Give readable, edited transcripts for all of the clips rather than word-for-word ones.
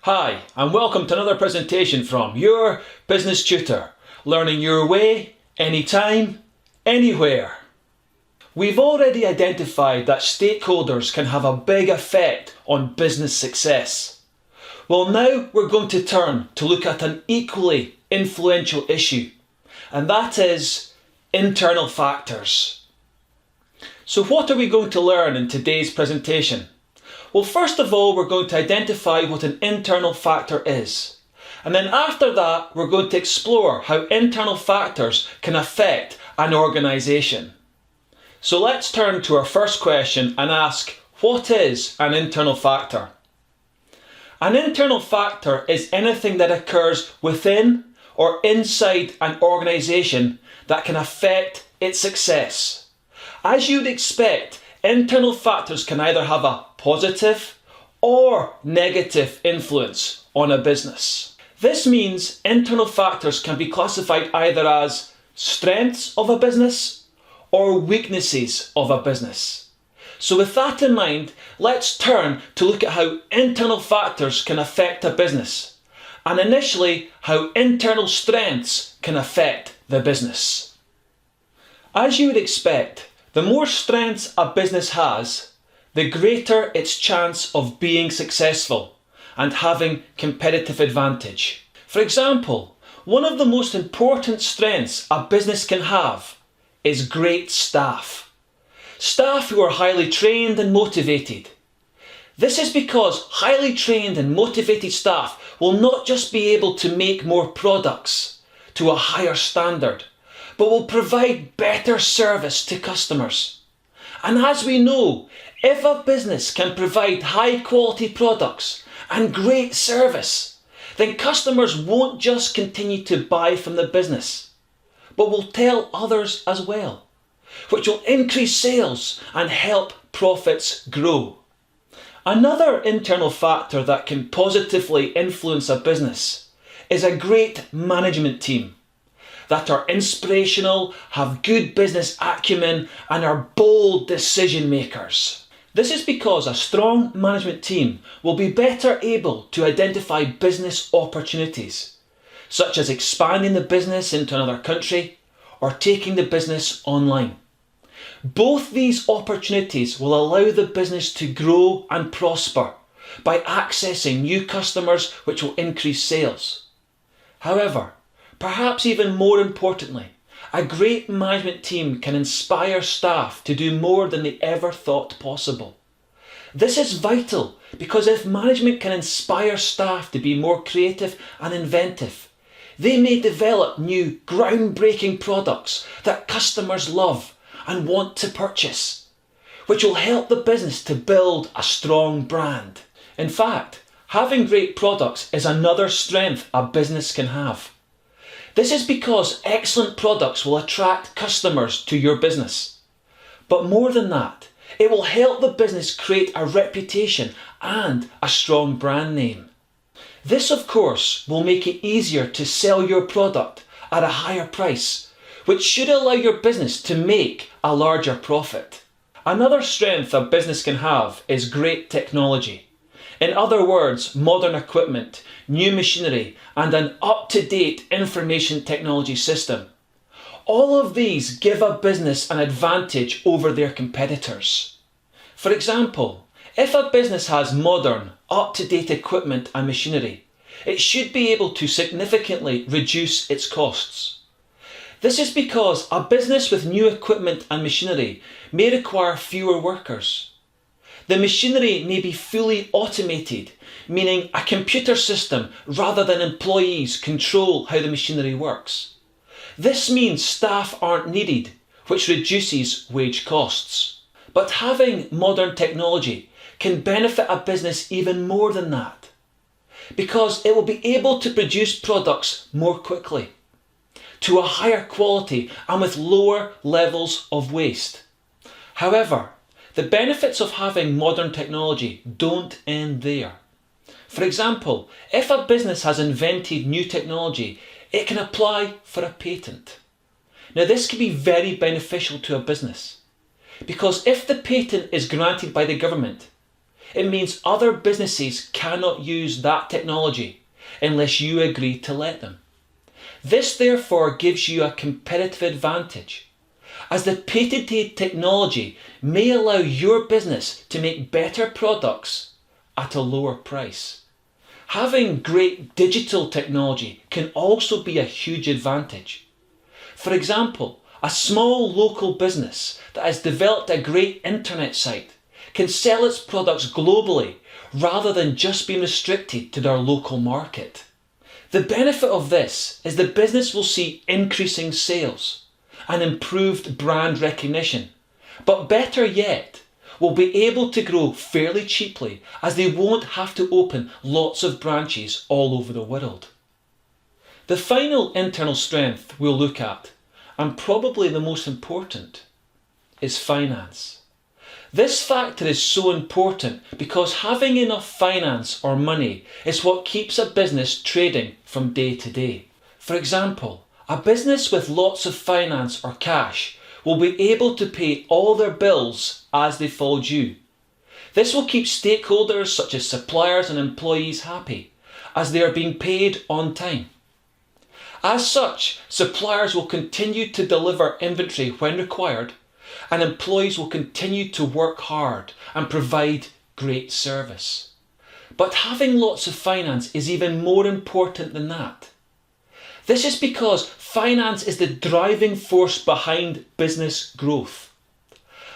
Hi, and welcome to another presentation from your business tutor, learning your way, anytime, anywhere. We've already identified that stakeholders can have a big effect on business success. Well, now we're going to turn to look at an equally influential issue, and that is internal factors. So what are we going to learn in today's presentation? Well, first of all, we're going to identify what an internal factor is. And then after that, we're going to explore how internal factors can affect an organisation. So let's turn to our first question and ask, what is an internal factor? An internal factor is anything that occurs within or inside an organisation that can affect its success. As you'd expect, internal factors can either have a positive or negative influence on a business. This means internal factors can be classified either as strengths of a business or weaknesses of a business. So with that in mind, let's turn to look at how internal factors can affect a business, and initially how internal strengths can affect the business. As you would expect, the more strengths a business has, the greater its chance of being successful and having competitive advantage. For example, one of the most important strengths a business can have is great staff. Staff who are highly trained and motivated. This is because highly trained and motivated staff will not just be able to make more products to a higher standard, but will provide better service to customers. And as we know, if a business can provide high quality products and great service, then customers won't just continue to buy from the business, but will tell others as well, which will increase sales and help profits grow. Another internal factor that can positively influence a business is a great management team that are inspirational, have good business acumen, and are bold decision makers. This is because a strong management team will be better able to identify business opportunities, such as expanding the business into another country or taking the business online. Both these opportunities will allow the business to grow and prosper by accessing new customers, which will increase sales. However, perhaps even more importantly, a great management team can inspire staff to do more than they ever thought possible. This is vital because if management can inspire staff to be more creative and inventive, they may develop new groundbreaking products that customers love and want to purchase, which will help the business to build a strong brand. In fact, having great products is another strength a business can have. This is because excellent products will attract customers to your business. But more than that, it will help the business create a reputation and a strong brand name. This, of course, will make it easier to sell your product at a higher price, which should allow your business to make a larger profit. Another strength a business can have is great technology. In other words, modern equipment, new machinery, and an up-to-date information technology system. All of these give a business an advantage over their competitors. For example, if a business has modern, up-to-date equipment and machinery, it should be able to significantly reduce its costs. This is because a business with new equipment and machinery may require fewer workers. The machinery may be fully automated, meaning a computer system rather than employees control how the machinery works. This means staff aren't needed, which reduces wage costs. But having modern technology can benefit a business even more than that, because it will be able to produce products more quickly, to a higher quality and with lower levels of waste. However, the benefits of having modern technology don't end there. For example, if a business has invented new technology, it can apply for a patent. Now, this can be very beneficial to a business, because if the patent is granted by the government, It means other businesses cannot use that technology unless you agree to let them. This therefore gives you a competitive advantage, as the patented technology may allow your business to make better products at a lower price. Having great digital technology can also be a huge advantage. For example, a small local business that has developed a great internet site can sell its products globally rather than just being restricted to their local market. The benefit of this is the business will see increasing sales and improved brand recognition, but better yet, will be able to grow fairly cheaply as they won't have to open lots of branches all over the world. The final internal strength we'll look at, and probably the most important, is finance. This factor is so important because having enough finance or money is what keeps a business trading from day to day. For example, a business with lots of finance or cash will be able to pay all their bills as they fall due. This will keep stakeholders such as suppliers and employees happy, as they are being paid on time. As such, suppliers will continue to deliver inventory when required, and employees will continue to work hard and provide great service. But having lots of finance is even more important than that. This is because finance is the driving force behind business growth.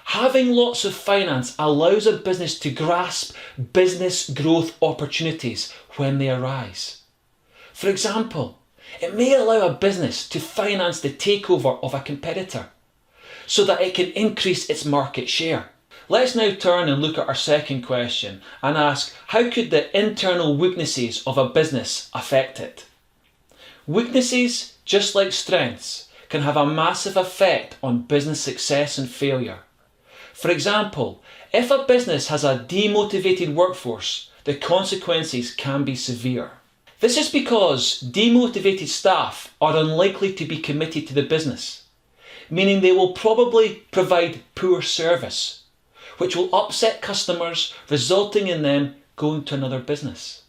Having lots of finance allows a business to grasp business growth opportunities when they arise. For example, it may allow a business to finance the takeover of a competitor so that it can increase its market share. Let's now turn and look at our second question and ask, how could the internal weaknesses of a business affect it? Weaknesses, just like strengths, can have a massive effect on business success and failure. For example, if a business has a demotivated workforce, the consequences can be severe. This is because demotivated staff are unlikely to be committed to the business, meaning they will probably provide poor service, which will upset customers, resulting in them going to another business.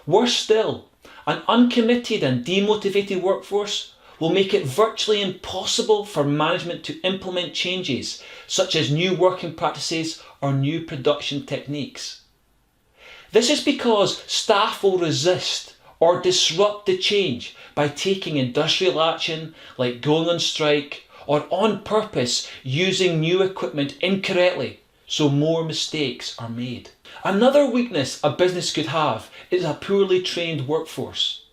Worse still, an uncommitted and demotivated workforce will make it virtually impossible for management to implement changes such as new working practices or new production techniques. This is because staff will resist or disrupt the change by taking industrial action like going on strike or on purpose using new equipment incorrectly, so more mistakes are made. Another weakness a business could have is a poorly trained workforce.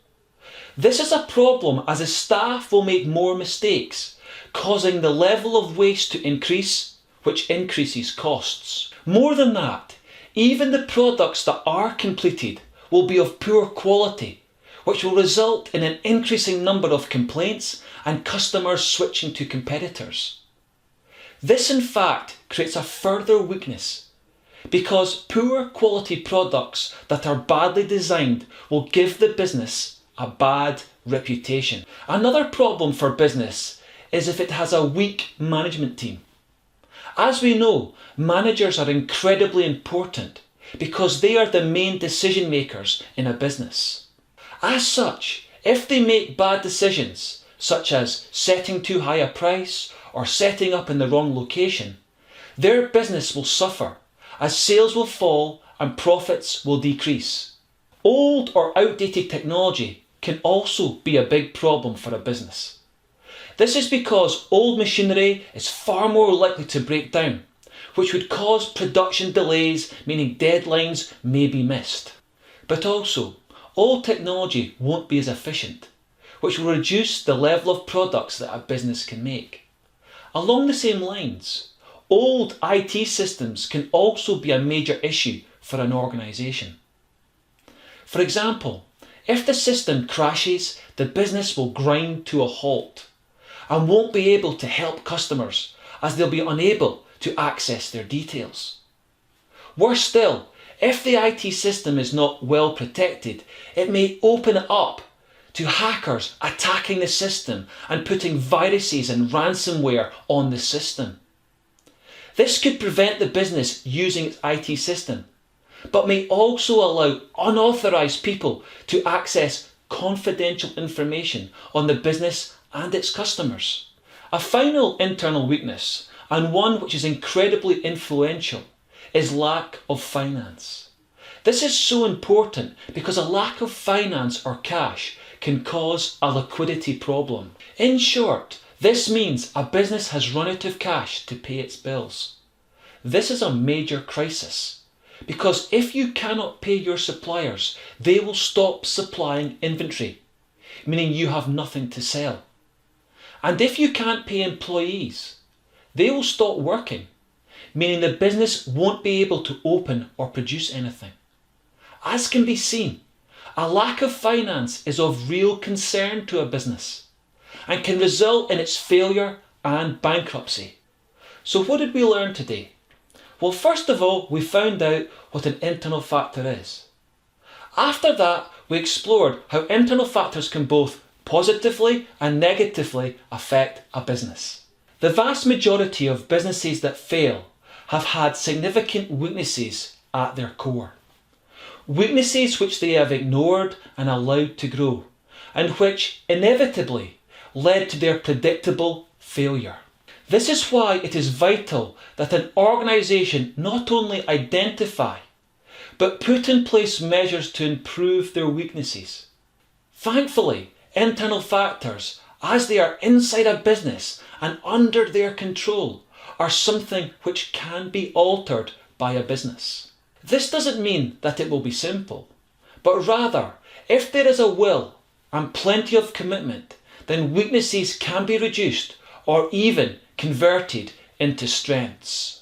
This is a problem as the staff will make more mistakes, causing the level of waste to increase, which increases costs. More than that, even the products that are completed will be of poor quality, which will result in an increasing number of complaints and customers switching to competitors. This in fact creates a further weakness, because poor quality products that are badly designed will give the business a bad reputation. Another problem for business is if it has a weak management team. As we know, managers are incredibly important because they are the main decision makers in a business. As such, if they make bad decisions, such as setting too high a price or setting up in the wrong location, their business will suffer as sales will fall and profits will decrease. Old or outdated technology can also be a big problem for a business. This is because old machinery is far more likely to break down, which would cause production delays, meaning deadlines may be missed. But also, old technology won't be as efficient, which will reduce the level of products that a business can make. Along the same lines, old IT systems can also be a major issue for an organisation. For example, if the system crashes, the business will grind to a halt and won't be able to help customers as they'll be unable to access their details. Worse still, if the IT system is not well protected, it may open it up to hackers attacking the system and putting viruses and ransomware on the system. This could prevent the business using its IT system but may also allow unauthorised people to access confidential information on the business and its customers. A final internal weakness, and one which is incredibly influential, is lack of finance. This is so important because a lack of finance or cash can cause a liquidity problem. In short, this means a business has run out of cash to pay its bills. This is a major crisis, because if you cannot pay your suppliers, they will stop supplying inventory, meaning you have nothing to sell. And if you can't pay employees, they will stop working, meaning the business won't be able to open or produce anything. As can be seen, a lack of finance is of real concern to a business and can result in its failure and bankruptcy. So what did we learn today? Well, first of all, we found out what an internal factor is. After that, we explored how internal factors can both positively and negatively affect a business. The vast majority of businesses that fail have had significant weaknesses at their core. Weaknesses which they have ignored and allowed to grow, and which inevitably led to their predictable failure. This is why it is vital that an organisation not only identify, but put in place measures to improve their weaknesses. Thankfully, internal factors, as they are inside a business and under their control, are something which can be altered by a business. This doesn't mean that it will be simple, but rather, if there is a will and plenty of commitment, then weaknesses can be reduced or even converted into strengths.